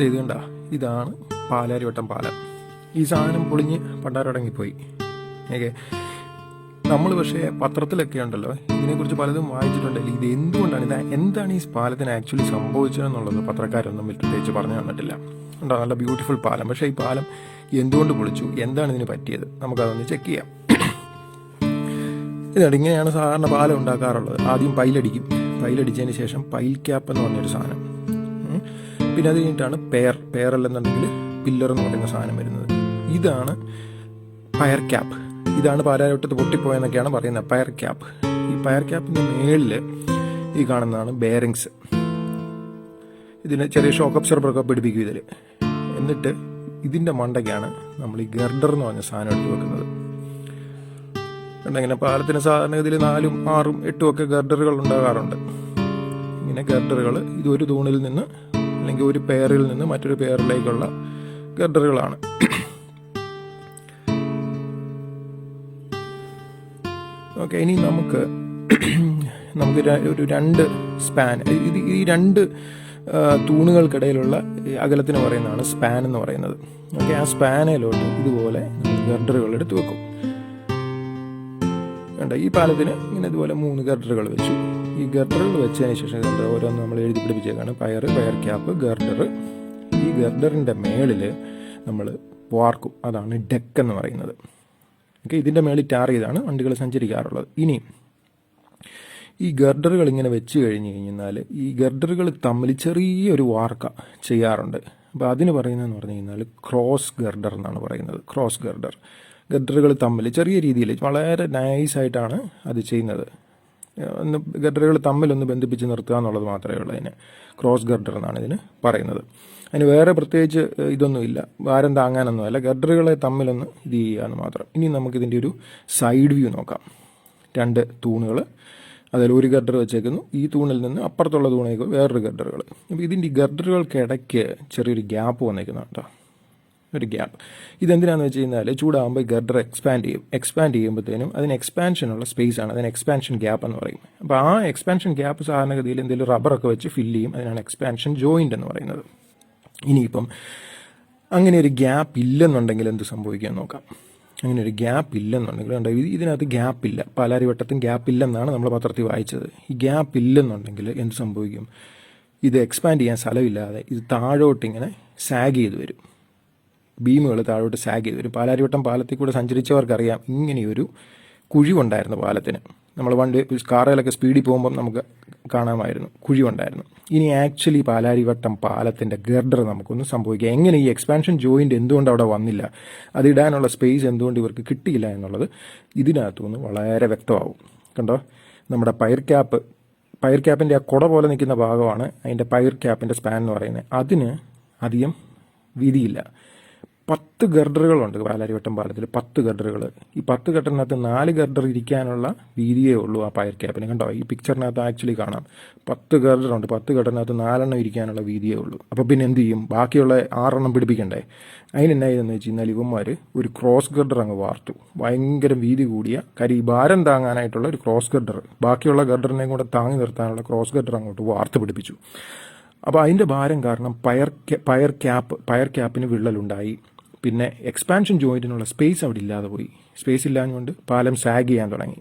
ഇത് കണ്ട, ഇതാണ് പാലാരിവട്ടം പാലം. ഈ സാധനം പൊളിഞ്ഞ് പണ്ടാരടങ്ങിപ്പോയി. ഓക്കെ, നമ്മൾ പക്ഷേ പത്രത്തിലൊക്കെ ഉണ്ടല്ലോ ഇതിനെക്കുറിച്ച് പലതും വായിച്ചിട്ടുണ്ടല്ലോ. ഇത് എന്തുകൊണ്ടാണ് എന്താണ് ഈ പാലത്തിന് ആക്ച്വലി സംഭവിച്ചതെന്നുള്ളത് പത്രക്കാരൊന്നും പ്രത്യേകിച്ച് പറഞ്ഞു തന്നിട്ടില്ല. ഉണ്ടോ, നല്ല ബ്യൂട്ടിഫുൾ പാലം. പക്ഷേ ഈ പാലം എന്തുകൊണ്ട് പൊളിച്ചു, എന്താണ് ഇതിന് പറ്റിയത്, നമുക്കതൊന്ന് ചെക്ക് ചെയ്യാം. ഇതാണ്, ഇങ്ങനെയാണ് സാധാരണ പാലം ഉണ്ടാക്കാറുള്ളത്. ആദ്യം പൈലടിച്ചതിന് ശേഷം പൈൽ ക്യാപ്പ് എന്ന് പറഞ്ഞൊരു സാധനം, പിന്നെ അത് കഴിഞ്ഞിട്ടാണ് പെയറല്ലെന്നുണ്ടെങ്കിൽ പില്ലർ എന്ന് പറയുന്ന സാധനം വരുന്നത്. ഇതാണ് പയർ ക്യാപ്പ്. ഇതാണ് പാലാരിവട്ടത്ത് പൊട്ടിപ്പോയെന്നൊക്കെയാണ് പറയുന്നത്, പയർ ക്യാപ്പ്. ഈ പയർ ക്യാപ്പിൻ്റെ മേളിൽ ഈ കാണുന്നതാണ് ബെയറിങ്സ്. ഇതിന് ചെറിയ ഷോക്ക് അബ്സോർബറൊക്കെ പിടിപ്പിക്കും ഇതിൽ. എന്നിട്ട് ഇതിൻ്റെ മണ്ടയ്ക്കാണ് നമ്മൾ ഈ ഗർഡർ എന്ന് പറഞ്ഞ സാധനം എടുത്ത് വെക്കുന്നത്. ഇങ്ങനെ പാലത്തിന് സാധാരണഗതിയിൽ 4, 6, 8 ഒക്കെ ഗർഡറുകൾ ഉണ്ടാകാറുണ്ട്. ഇങ്ങനെ ഗർഡറുകൾ ഇത് ഒരു തൂണിൽ നിന്ന് അല്ലെങ്കിൽ ഒരു പെയറിൽ നിന്ന് മറ്റൊരു പെയറിലേക്കുള്ള ഗർഡറുകളാണ്. ഓക്കെ, ഇനി നമുക്ക് ഒരു 2 സ്പാൻ, ഈ 2 തൂണുകൾക്കിടയിലുള്ള അകലത്തിന് പറയുന്നതാണ് സ്പാൻ എന്ന് പറയുന്നത്. ഓക്കെ, ആ സ്പാനയിലോട്ട് ഇതുപോലെ ഗർഡറുകൾ എടുത്ത് വെക്കും. ഈ പാലത്തിന് ഇങ്ങനെ ഇതുപോലെ 3 ഗർഡറുകൾ വെച്ചു. ഈ ഗർഡറുകൾ വെച്ചതിന് ശേഷം ഓരോന്ന് നമ്മൾ എഴുതി പിടിപ്പിച്ചേക്കാണ്. പയർ ക്യാപ്പ്, ഗർഡർ. ഈ ഗർഡറിൻ്റെ മേളിൽ നമ്മൾ വാർക്കും, അതാണ് ഡെക്ക് എന്ന് പറയുന്നത്. ഓക്കെ, ഇതിൻ്റെ മേളിൽ ടാർ ചെയ്താണ് വണ്ടികൾ സഞ്ചരിക്കാറുള്ളത്. ഇനി ഈ ഗർഡറുകൾ ഇങ്ങനെ വെച്ച് കഴിഞ്ഞ് കഴിഞ്ഞാൽ ഈ ഗർഡറുകൾ തമ്മിൽ ചെറിയൊരു വാർക്ക ചെയ്യാറുണ്ട്. അപ്പോൾ അതിന് പറയുന്നതെന്ന് പറഞ്ഞു കഴിഞ്ഞാൽ ക്രോസ് ഗർഡർ എന്നാണ് പറയുന്നത്. ക്രോസ് ഗർഡറുകൾ തമ്മിൽ ചെറിയ രീതിയിൽ വളരെ നൈസായിട്ടാണ് അത് ചെയ്യുന്നത്. ഗർഡറുകൾ തമ്മിലൊന്ന് ബന്ധിപ്പിച്ച് നിർത്തുക എന്നുള്ളത് മാത്രമേ ഉള്ളൂ. അതിന് ക്രോസ് ഗർഡർ എന്നാണ് ഇതിന് പറയുന്നത്. അതിന് വേറെ പ്രത്യേകിച്ച് ഇതൊന്നുമില്ല, ഭാരം താങ്ങാനൊന്നുമല്ല, ഗർഡറുകളെ തമ്മിലൊന്ന് ഇത് ചെയ്യാന്ന് മാത്രം. ഇനി നമുക്കിതിൻ്റെ ഒരു സൈഡ് വ്യൂ നോക്കാം. 2 തൂണുകൾ, അതിൽ ഒരു ഗർഡർ വെച്ചേക്കുന്നു. ഈ തൂണിൽ നിന്ന് അപ്പുറത്തുള്ള തൂണേക്ക് വേറൊരു ഗർഡറുകൾ. അപ്പോൾ ഇതിൻ്റെ ഈ ഗർഡറുകൾക്കിടയ്ക്ക് ചെറിയൊരു ഗ്യാപ്പ് വന്നേക്കുന്നു കേട്ടോ, ഒരു ഗ്യാപ്പ്. ഇതെന്തിനാണെന്ന് വെച്ച് കഴിഞ്ഞാൽ ചൂടാകുമ്പോൾ ഗർഡർ എക്സ്പാൻഡ് ചെയ്യുമ്പോഴത്തേനും അതിന് എക്സ്പാൻഷനുള്ള സ്പേസ് ആണ്, അതിന് എക്സ്പാൻഷൻ ഗ്യാപ്പ് എന്ന് പറയും. അപ്പോൾ ആ എക്സ്പാൻഷൻ ഗ്യാപ്പ് സാധാരണഗതിയിൽ എന്തെങ്കിലും റബ്ബറൊക്കെ വെച്ച് ഫില്ല് ചെയ്യും, അതിനാണ് എക്സ്പാൻഷൻ ജോയിൻ്റ് എന്ന് പറയുന്നത്. ഇനിയിപ്പം അങ്ങനെ ഒരു ഗ്യാപ്പ് ഇല്ലെന്നുണ്ടെങ്കിൽ എന്ത് സംഭവിക്കുമെന്ന് നോക്കാം. അങ്ങനെ ഒരു ഗ്യാപ്പ് ഇല്ലെന്നുണ്ടെങ്കിൽ ഇതിനകത്ത് ഗ്യാപ്പില്ല, പാലാരിവട്ടത്തും ഗ്യാപ്പ് ഇല്ലെന്നാണ് നമ്മൾ പത്രത്തിൽ വായിച്ചത്. ഈ ഗ്യാപ്പ് ഇല്ലെന്നുണ്ടെങ്കിൽ എന്ത് സംഭവിക്കും, ഇത് എക്സ്പാൻഡ് ചെയ്യാൻ സ്ഥലമില്ലാതെ ഇത് താഴോട്ടിങ്ങനെ സാഗ് ചെയ്ത് വരും. ബീമുകൾ താഴോട്ട് സാഗ് ചെയ്ത് വരും. പാലാരിവട്ടം പാലത്തിൽ കൂടെ സഞ്ചരിച്ചവർക്കറിയാം ഇങ്ങനെയൊരു കുഴിവുണ്ടായിരുന്നു പാലത്തിന്. നമ്മൾ കാറിലൊക്കെ സ്പീഡിൽ പോകുമ്പം നമുക്ക് കാണാമായിരുന്നു കുഴിവുണ്ടായിരുന്നു. ഇനി ആക്ച്വലി പാലാരിവട്ടം പാലത്തിൻ്റെ ഗർഡർ നമുക്കൊന്ന് സംഭവിക്കുക, എങ്ങനെ ഈ എക്സ്പാൻഷൻ ജോയിൻ്റ് എന്തുകൊണ്ട് അവിടെ വന്നില്ല, അതിടാനുള്ള സ്പേസ് എന്തുകൊണ്ട് ഇവർക്ക് കിട്ടിയില്ല എന്നുള്ളത് ഇതിനകത്തുനിന്ന് വളരെ വ്യക്തമാവും. കണ്ടോ, നമ്മുടെ പയർ ക്യാപ്പിൻ്റെ ആ കുട പോലെ നിൽക്കുന്ന ഭാഗമാണ് അതിൻ്റെ പയർ ക്യാപ്പിൻ്റെ സ്പാൻ എന്ന് പറയുന്നത്. അതിന് അധികം വീതിയില്ല. 10 ഗർഡറുകളുണ്ട് പാലാരിവട്ടം പാലത്തിൽ, 10 ഗർഡറുകൾ. ഈ 10 ഗർഡറിനകത്ത് 4 ഗർഡർ ഇരിക്കാനുള്ള വീതിയേ ഉള്ളൂ ആ പയർ ക്യാപ്പിന്. കണ്ടോ, ഈ പിക്ചറിനകത്ത് ആക്ച്വലി കാണാം 10 ഗർഡറുണ്ട്. 10 ഗർഡറിനകത്ത് 4 എണ്ണം ഇരിക്കാനുള്ള വീതിയേ ഉള്ളൂ. അപ്പോൾ പിന്നെ എന്ത് ചെയ്യും, ബാക്കിയുള്ള 6 എണ്ണം പിടിപ്പിക്കണ്ടേ? അതിനെന്നാ ഇതെന്ന് വെച്ച് കഴിഞ്ഞാൽ ഇവന്മാർ ഒരു ക്രോസ് ഗർഡർ അങ്ങ് വാർത്തു, ഭയങ്കര വീതി കൂടിയ ഈ ഭാരം താങ്ങാനായിട്ടുള്ള ഒരു ക്രോസ് ഗർഡർ, ബാക്കിയുള്ള ഗർഡറിനെയും കൂടെ താങ്ങി നിർത്താനുള്ള ക്രോസ് ഗർഡർ അങ്ങോട്ട് വാർത്ത് പിടിപ്പിച്ചു. അപ്പോൾ അതിൻ്റെ ഭാരം കാരണം പയർ ക്യാപ്പിന് വിള്ളലുണ്ടായി. പിന്നെ എക്സ്പാൻഷൻ ജോയിൻറ്റിനുള്ള സ്പേസ് അവിടെ ഇല്ലാതെ പോയി. സ്പേസ് ഇല്ലാഞ്ഞുകൊണ്ട് പാലം സാഗ് ചെയ്യാൻ തുടങ്ങി,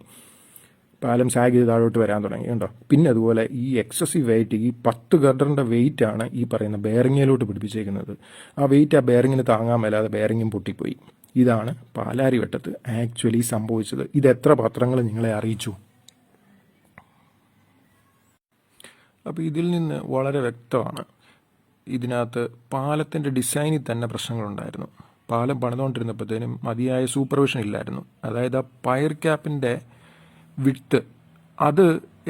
പാലം സാഗ് ചെയ്ത് താഴോട്ട് വരാൻ തുടങ്ങി. കണ്ടോ, പിന്നെ അതുപോലെ ഈ എക്സസീവ് വെയിറ്റ്, ഈ 10 ഗർഡറിൻ്റെ വെയിറ്റാണ് ഈ പറയുന്ന ബെയറിങ്ങിലോട്ട് പിടിപ്പിച്ചേക്കുന്നത്. ആ വെയിറ്റ് ആ ബെയറിങ്ങിന് താങ്ങാൻ മേലാതെ ബെയറിങ്ങും പൊട്ടിപ്പോയി. ഇതാണ് പാലാരിവട്ടത്ത് ആക്ച്വലി സംഭവിച്ചത്. ഇത് എത്ര പത്രങ്ങൾ നിങ്ങളെ അറിയിച്ചു? അപ്പോൾ ഇതിൽ നിന്ന് വളരെ വ്യക്തമാണ്, ഇതിനകത്ത് പാലത്തിൻ്റെ ഡിസൈനിൽ തന്നെ പ്രശ്നങ്ങളുണ്ടായിരുന്നു. പാലം പണിതുകൊണ്ടിരുന്നപ്പോഴത്തേനും മതിയായ സൂപ്പർവിഷൻ ഇല്ലായിരുന്നു. അതായത് ആ പയർ ക്യാപ്പിൻ്റെ വിഡ്ത്ത് അത്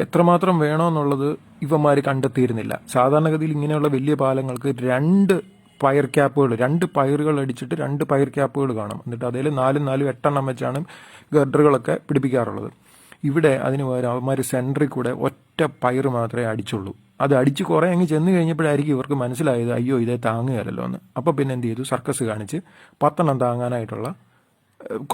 എത്രമാത്രം വേണമെന്നുള്ളത് ഇവന്മാർ കണ്ടെത്തിയിരുന്നില്ല. സാധാരണഗതിയിൽ ഇങ്ങനെയുള്ള വലിയ പാലങ്ങൾക്ക് 2 പയർ ക്യാപ്പുകൾ, 2 പയറുകൾ അടിച്ചിട്ട് 2 പയർ ക്യാപ്പുകൾ കാണും. എന്നിട്ട് അതിൽ 4 8 എണ്ണം വെച്ചാണ് ഗർഡറുകളൊക്കെ പിടിപ്പിക്കാറുള്ളത്. ഇവിടെ അതിന് പകരം അവന്മാർ സെൻറ്ററിൽ കൂടെ ഒറ്റ പയർ മാത്രമേ അടിച്ചുള്ളൂ. അത് അടിച്ച് കുറേ അങ്ങ് ചെന്ന് കഴിഞ്ഞപ്പോഴായിരിക്കും ഇവർക്ക് മനസ്സിലായത് അയ്യോ ഇതേ താങ്ങുകയല്ലോ എന്ന്. അപ്പോൾ പിന്നെ എന്ത് ചെയ്തു, സർക്കസ് കാണിച്ച് 10 എണ്ണം താങ്ങാനായിട്ടുള്ള